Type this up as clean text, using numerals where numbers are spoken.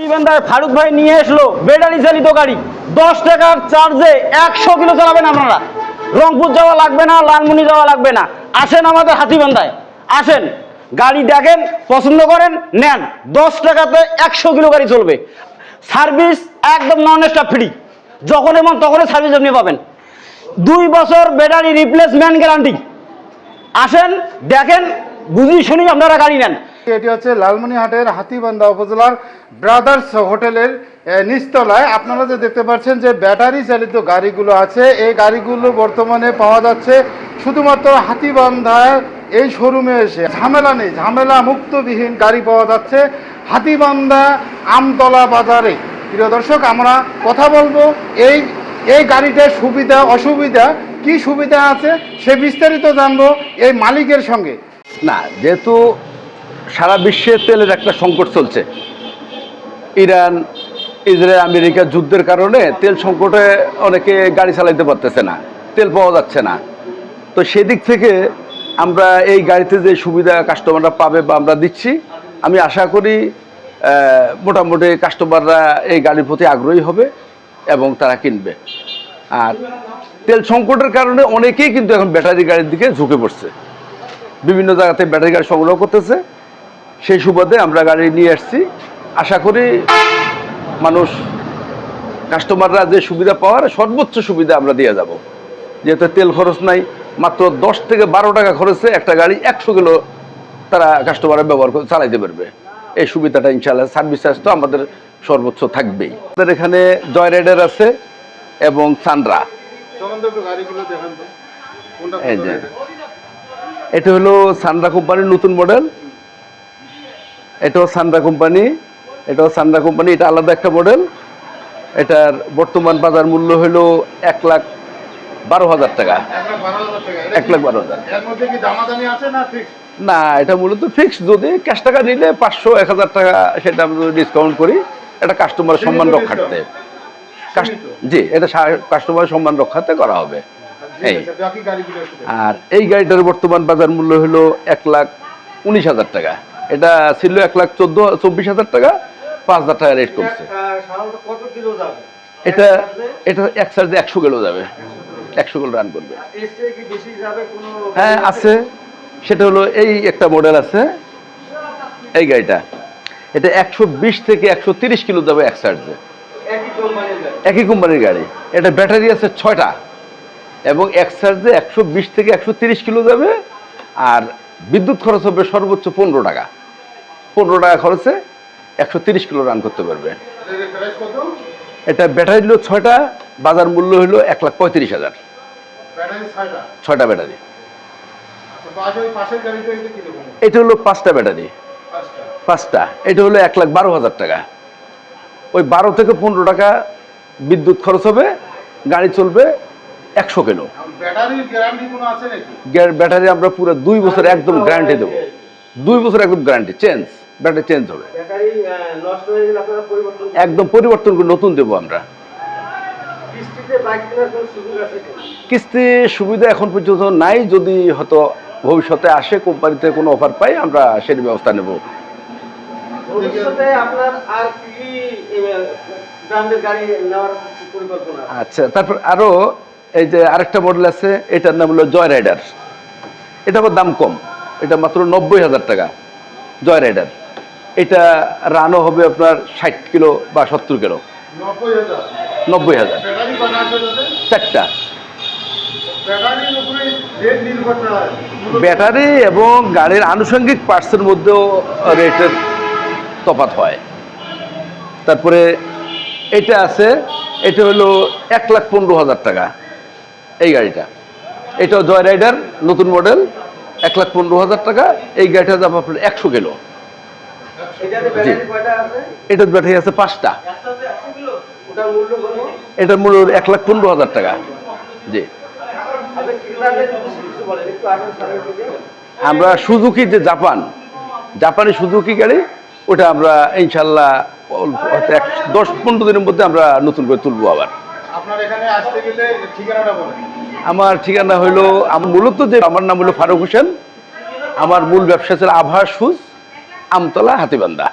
হাতীবান্ধায় ফারুক ভাই নিয়ে আসলো ব্যাটারি চালিত গাড়ি। 10 টাকার চার্জে 100 কিলো চালাবেন আপনারা। রংপুর যাওয়া লাগবে না, লালমনি যাওয়া লাগবে না। আসেন আমাদের হাতীবান্ধায়, আসেন, গাড়ি দেখেন, পছন্দ করেন, নেন। 10 টাকাতে 100 কিলো গাড়ি চলবে। সার্ভিস একদম নন স্টপ ফ্রি, যখন এবং তখনই সার্ভিস আপনি পাবেন। 2 বছর ব্যাটারি রিপ্লেসমেন্ট গ্যারান্টি। আসেন, দেখেন, বুঝি শুনি আপনারা গাড়ি নেন। এটি হচ্ছে লালমনিরহাটের হাতীবান্ধা উপজেলার ব্রাদার্স হোটেলের নিচতলায়। আপনারা যে দেখতে পাচ্ছেন যে ব্যাটারি চালিত গাড়িগুলো আছে, এই গাড়িগুলো বর্তমানে পাওয়া যাচ্ছে শুধুমাত্র হাতীবান্ধায় এই শোরুমে এসে। ঝামেলা নেই, ঝামেলা মুক্তবিহীন গাড়ি পাওয়া যাচ্ছে হাতীবান্ধা আমতলা বাজারে। প্রিয় দর্শক, আমরা কথা বলবো এই গাড়িটার সুবিধা অসুবিধা, কি সুবিধা আছে সে বিস্তারিত জানবো এই মালিকের সঙ্গে। না, যেহেতু সারা বিশ্বে তেলের একটা সংকট চলছে, ইরান ইসরায়েল আমেরিকা যুদ্ধের কারণে তেল সংকটে অনেকে গাড়ি চালাইতে পারতেছে না, তেল পাওয়া যাচ্ছে না। তো সেদিক থেকে আমরা এই গাড়িতে যে সুবিধা কাস্টমাররা পাবে বা আমরা দিচ্ছি, আমি আশা করি মোটামুটি কাস্টমাররা এই গাড়ির প্রতি আগ্রহী হবে এবং তারা কিনবে। আর তেল সংকটের কারণে অনেকেই কিন্তু এখন ব্যাটারি গাড়ির দিকে ঝুঁকে পড়ছে, বিভিন্ন জায়গাতে ব্যাটারি গাড়ি সংগ্রহ করতেছে। সেই সুবাদে আমরা গাড়ি নিয়ে আসছি। আশা করি মানুষ কাস্টমাররা যে সুবিধা পাওয়ার সর্বোচ্চ সুবিধা আমরা দিয়ে যাব। যেহেতু তেল খরচ নাই, মাত্র 10 থেকে 12 টাকা খরচে একটা গাড়ি 100 কিলো তারা কাস্টমাররা ব্যবহার করে চালাইতে পারবে। এই সুবিধাটা ইনশাআল্লাহ সার্ভিস চার্জ তো আমাদের সর্বোচ্চ থাকবেই। আমাদের এখানে জয় রাইডার আছে এবং সান্ড্রা। এই যে এটা হলো সান্ড্রা কোম্পানির নতুন মডেল। এটাও সান্ড্রা কোম্পানি, এটা আলাদা একটা মডেল। এটার বর্তমান বাজার মূল্য হলো 1,12,000 টাকা। 1,12,000। না, এটা মূলত ফিক্স। যদি ক্যাশ টাকা নিলে 500-1000 টাকা সেটা আমরা ডিসকাউন্ট করি, এটা কাস্টমারের সম্মান রক্ষার্থে। জি, এটা কাস্টমারের সম্মান রক্ষার্থে করা হবে। আর এই গাড়িটার বর্তমান বাজার মূল্য হলো 1,19,000 টাকা। এটা ছিল 1,24,000 টাকা, 5,000 টাকা রেট কমছে। এটা এক চার্জে 100 কিলো যাবে, 100 কিলো রান করবে। হ্যাঁ আছে, সেটা হলো এই একটা মডেল আছে এই গাড়িটা। এটা 120 থেকে 130 কিলো যাবে এক চার্জে, একই কোম্পানির গাড়ি। এটা ব্যাটারি আছে 6টা এবং এক চার্জে 120 থেকে 130 কিলো যাবে। আর বিদ্যুৎ খরচ হবে সর্বোচ্চ 15 টাকা। 15 টাকা খরচে 130 কিলো রান করতে পারবে। এটা ব্যাটারি হলো 6টা, বাজার মূল্য হলো 1,35,000। 6টা ব্যাটারি। এটা হলো 5টা ব্যাটারি, 5টা। এটা হলো 1,12,000 টাকা। ওই 12 থেকে 15 টাকা বিদ্যুৎ খরচ হবে, গাড়ি চলবে 100 কিলো। ব্যাটারি আমরা পুরো 2 বছর একদম গ্যারান্টি দেবো। 2 বছর একদম গ্যারান্টি, ব্যাটারি চেঞ্জ হবে, একদম পরিবর্তন করে নতুন দেবো আমরা। কিস্তি সুবিধা এখন পর্যন্ত নাই, যদি হয়তো ভবিষ্যতে আসে কোম্পানিতে কোনো অফার পাই আমরা সেই ব্যবস্থা নেব। আচ্ছা, তারপর আরো এই যে আরেকটা মডেল আছে, এটার নাম হলো জয় রাইডার। এটা আবার দাম কম, এটা মাত্র 90,000 টাকা জয় রাইডার। এটা রানও হবে আপনার 60 কিলো বা 70 কিলো। 90,000, 4টা ব্যাটারি এবং গাড়ির আনুষঙ্গিক পার্টসের মধ্যেও রেটের তফাৎ হয়। তারপরে এটা আছে, এটা হলো 1,15,000 টাকা এই গাড়িটা। এটাও জয় রাইডার নতুন মডেল, 1,15,000 টাকা। এই গাড়িটা দাম আপনার 100 কিলো। জি, এটার ব্যাটারি আছে 5টা। এটার মূল্য 1,15,000 টাকা। জি, আমরা সুজুকি যে জাপানি সুজুকি গাড়ি, ওটা আমরা ইনশাল্লাহ 10-15 দিনের মধ্যে আমরা নতুন করে তুলবো আবার। আমার ঠিকানা হইলো, মূলত যে আমার নাম হলো ফারুক হোসেন। আমার মূল ব্যবসা ছিল আভাস শুজ, আমতলা, হাতীবান্ধা।